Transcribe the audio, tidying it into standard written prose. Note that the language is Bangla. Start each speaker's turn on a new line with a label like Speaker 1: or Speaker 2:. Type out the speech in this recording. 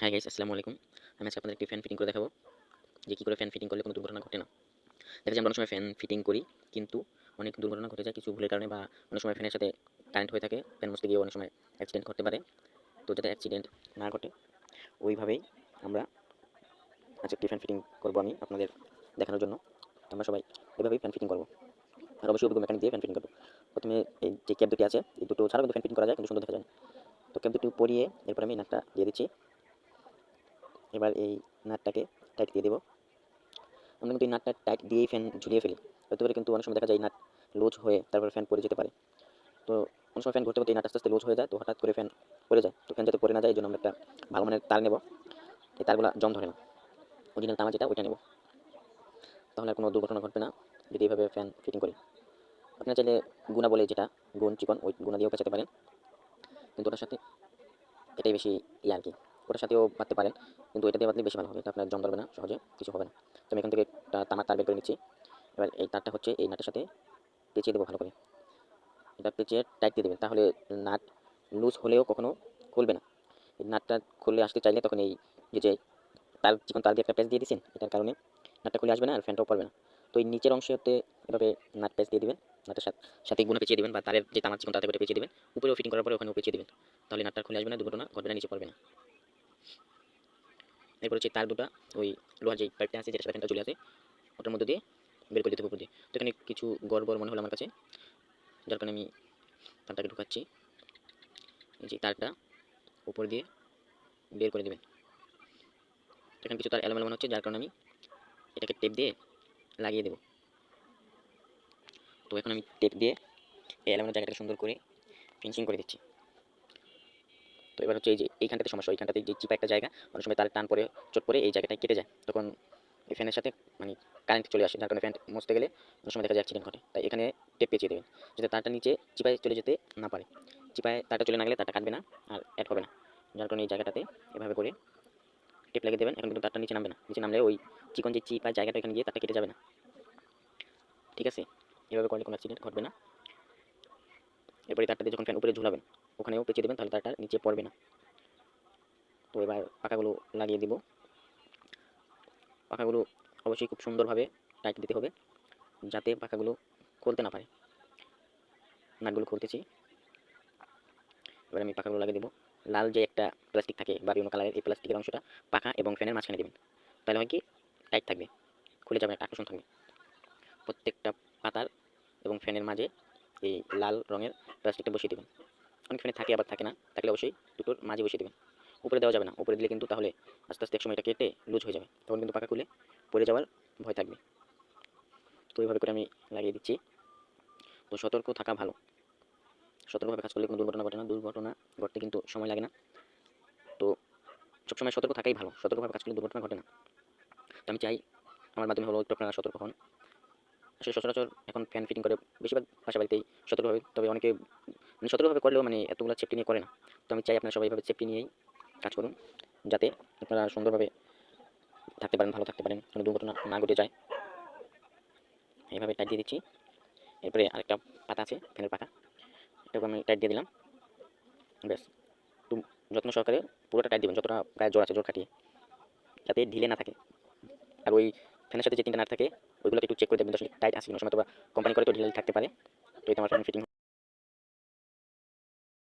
Speaker 1: হাই গাইস, আসসালামু আলাইকুম। আমি আজকে আপনাদের একটি ফ্যান ফিটিং করে দেখাবো যে কী করে ফ্যান ফিটিং করলে কোনো দুর্ঘটনা ঘটে না। দেখা যায় আমরা অনেক সময় ফ্যান ফিটিং করি, কিন্তু অনেক দুর্ঘটনা ঘটে যায় কিছু ভুলের কারণে, বা অনেক সময় ফ্যানের সাথে কারেন্ট হয়ে থাকে, ফ্যান মুছতে গিয়ে অনেক সময় অ্যাক্সিডেন্ট ঘটতে পারে। তো যাতে অ্যাক্সিডেন্ট না ঘটে ওইভাবেই আমরা আজকে একটি ফ্যান ফিটিং করবো আমি আপনাদের দেখানোর জন্য। তো আমরা সবাই এভাবেই ফ্যান ফিটিং করবো, আর অবশ্যই অভিজ্ঞ মেকানিক দিয়ে ফ্যান ফিটিং করবো। প্রথমে এই যে ক্যাপ দুটি আছে, এই দুটো ছাড়া কিন্তু ফ্যান ফিটিং করা যায়, কিন্তু সুন্দর দেখা যায় না। তো ক্যাপ দুটি পরিয়ে এরপর আমি নাটটা দিয়ে দিচ্ছি। এবার এই নাটটাকে টাইট দিয়ে দেবো। আমরা কিন্তু এই নাটটা টাইট দিয়েই ফ্যান ঝুলিয়ে ফেলি, হতে পারে কিন্তু অনেক সময় দেখা যায় এই নাট লুজ হয়ে তারপর ফ্যান পড়ে যেতে পারে। তো অনেক সময় ফ্যান ঘুরতে ঘুরতে এই নাট আস্তে আস্তে লুজ হয়ে যায়, তো হঠাৎ করে ফ্যান পড়ে যায়। তো ফ্যান যাতে পড়ে না যায় এই জন্য আমরা একটা ভালো মানের তার নেব। এই তারগুলো জং ধরে না, অরিজিনাল তামা যেটা ওইটা নেব, তাহলে আর কোনো দুর্ঘটনা ঘটবে না যদি এইভাবে ফ্যান ফিটিং করি। আপনারা চাইলে গুণা বলে যেটা গুণ চিকন, ওই গুণা দিয়েও পেঁচাতে পারেন, কিন্তু ওটার সাথে এটাই বেশি আর কি। ওটার সাথেও বাঁধতে পারেন, কিন্তু এটা দিয়ে বাঁধলে বেশি ভালো হবে, এটা আপনার জং ধরবে না, সহজে কিছু হবে না। তো আমি এখান থেকে একটা তামার তার বের করে নিচ্ছি। এবার এই তারটা হচ্ছে এই নাটের সাথে পেঁচিয়ে দেবো ভালো করে। এটা পেঁচিয়ে টাইট দিয়ে দেবেন, তাহলে নাট লুজ হলেও কখনো খুলবে না। এই নাটটা খুলে আসতে চাইলে তখন এই যে তার চিকন তার দিয়ে একটা প্যাচ দিয়ে দিচ্ছেন, এটার কারণে নাটটা খুলে আসবে না আর ফ্যানটাও পড়বে না। তো এই নিচের অংশতে এভাবে নাট প্যাচ দিয়ে দিবেন, নাটের সাথে গুণা পেঁচিয়ে দিবেন, বা তারের যে তামার চিকন তাতে করে পেঁচিয়ে দিবেন। উপরেও ফিটিং করার পরে ওখানেও পেঁচিয়ে দিবেন, তাহলে নাটটা খুলে আসবে না, দুর্ঘটনা ঘটবে না, নিচে পড়বে না। এরপর হচ্ছে তার দুটা ওই লোহার যে পাইপটা আছে যেটা সাথে ফ্যানটা চলে আসে ওটার মধ্যে দিয়ে বের করে দিতে হবে উপর দিয়ে। তো এখানে কিছু গড়বড় মনে হলো আমার কাছে, যার কারণে আমি তারটাকে ঢুকাচ্ছি। এই যে তারটা উপর দিয়ে বের করে দেবেন। এখানে কিছু তার এলোমেলো মনে হচ্ছে, যার কারণে আমি এটাকে টেপ দিয়ে লাগিয়ে দেবো। তো এখন আমি টেপ দিয়ে এই এলোমেলো জায়গাটাকে সুন্দর করে ফিনিশিং করে দিচ্ছি। তো এবার হচ্ছে এই যে এইখানটাতে সমস্যা, এইখানটাতে যে চিপা একটা জায়গা, অনেক সময় তার টান পরে চোট পরে এই জায়গাটায় কেটে যায়, তখন এই ফ্যানের সাথে মানে কারেন্ট চলে আসে, যার কারণে ফ্যান মুছতে গেলে অনেক সময় দেখা যায় অ্যাক্সিডেন্ট ঘটে। তাই এখানে টেপ পেঁচিয়ে দেবেন যাতে তারটা নিচে চিপায় চলে যেতে না পারে। চিপায় তারটা চলে না গেলে তারটা কাটবে না আর অ্যাড হবে না, যার কারণে এই জায়গাটাতে এভাবে করে টেপ লাগিয়ে দেবেন। এখন কিন্তু তারটা নিচে নামবে না, নিচে নামলে ওই চিকন যে চিপার জায়গাটা এখানে গিয়ে তারটা কেটে যাবে না। ঠিক আছে, এভাবে করলে কোনো অ্যাক্সিডেন্ট ঘটবে না। এরপরে তারটা দিয়ে যখন ফ্যান উপরে ঝুলাবেন ওখানেও পেঁচিয়ে দেবেন, তাহলে তারটা নিচে পড়বে না। তো এবার পাখাগুলো লাগিয়ে দিব। পাখাগুলো অবশ্যই খুব সুন্দরভাবে টাইট দিতে হবে যাতে পাখাগুলো খুলতে না পারে। নাটগুলো খুলতেছি, এবার আমি পাখাগুলো লাগিয়ে দেবো। লাল যে একটা প্লাস্টিক থাকে বা বিভিন্ন কালারের, এই প্লাস্টিকের অংশটা পাখা এবং ফ্যানের মাঝখানে দেবেন, তাহলে হয় কি টাইট থাকবে, খুলে যাবে, একটা আকর্ষণ থাকবে। প্রত্যেকটা পাতার এবং ফ্যানের মাঝে এই লাল রঙের প্লাস্টিকটা বসিয়ে দেবেন। অনেক ফ্যানে থাকে আবার থাকে না, থাকলে অবশ্যই দুটোর মাঝে বসিয়ে দেবেন। উপরে দেওয়া যাবে না, উপরে দিলে কিন্তু তাহলে আস্তে আস্তে এক সময় এটা কেটে লুজ হয়ে যাবে, তখন কিন্তু পাখা খুলে পড়ে যাওয়ার ভয় থাকবে। তো এইভাবে করে আমি লাগিয়ে দিচ্ছি। তো সতর্ক থাকা ভালো, সতর্কভাবে কাজ করলে কোনো দুর্ঘটনা ঘটে না, দুর্ঘটনা ঘটতে কিন্তু সময় লাগে না। তো সবসময় সতর্ক থাকাই ভালো, সতর্কভাবে কাজ করলে দুর্ঘটনা ঘটে না। তো আমি চাই আমার মাধ্যমে হলো একটু আপনারা সতর্ক হন। আসলে সচরাচর এখন ফ্যান ফিটিং করে বেশিরভাগ বাসা বাড়িতেই সতর্কভাবে, তবে অনেকে মানে সতর্কভাবে করলেও মানে এতগুলো সেফটি নিয়ে করে না। তো আমি চাই আপনারা সবাই এভাবে সেফটি নিয়েই কাজ করুন, যাতে আপনারা সুন্দরভাবে থাকতে পারেন, ভালো থাকতে পারেন, কোনো দুর্ঘটনা না ঘটে যায়। এইভাবে টাইট দিয়ে দিচ্ছি। এরপরে আরেকটা পাতা আছে ফ্যানের পাতা, এটাকে আমি টাইট দিয়ে দিলাম। ব্যাস, একটু যত্ন সহকারে পুরোটা টাইট দিবেন, যতটা গায়ে জোর আছে জোর খাটিয়ে, যাতে ঢিলে না থাকে। আর ওই ফ্যানের সাথে যে তিনটা নাট থাকে ওইগুলোকে একটু চেক করে দেবেন আসলে টাইট আছে কিনা, সময় তো কোম্পানি করে তো ঢিলে থাকতে পারে। তো এটা আমার ফ্যান ফিটিং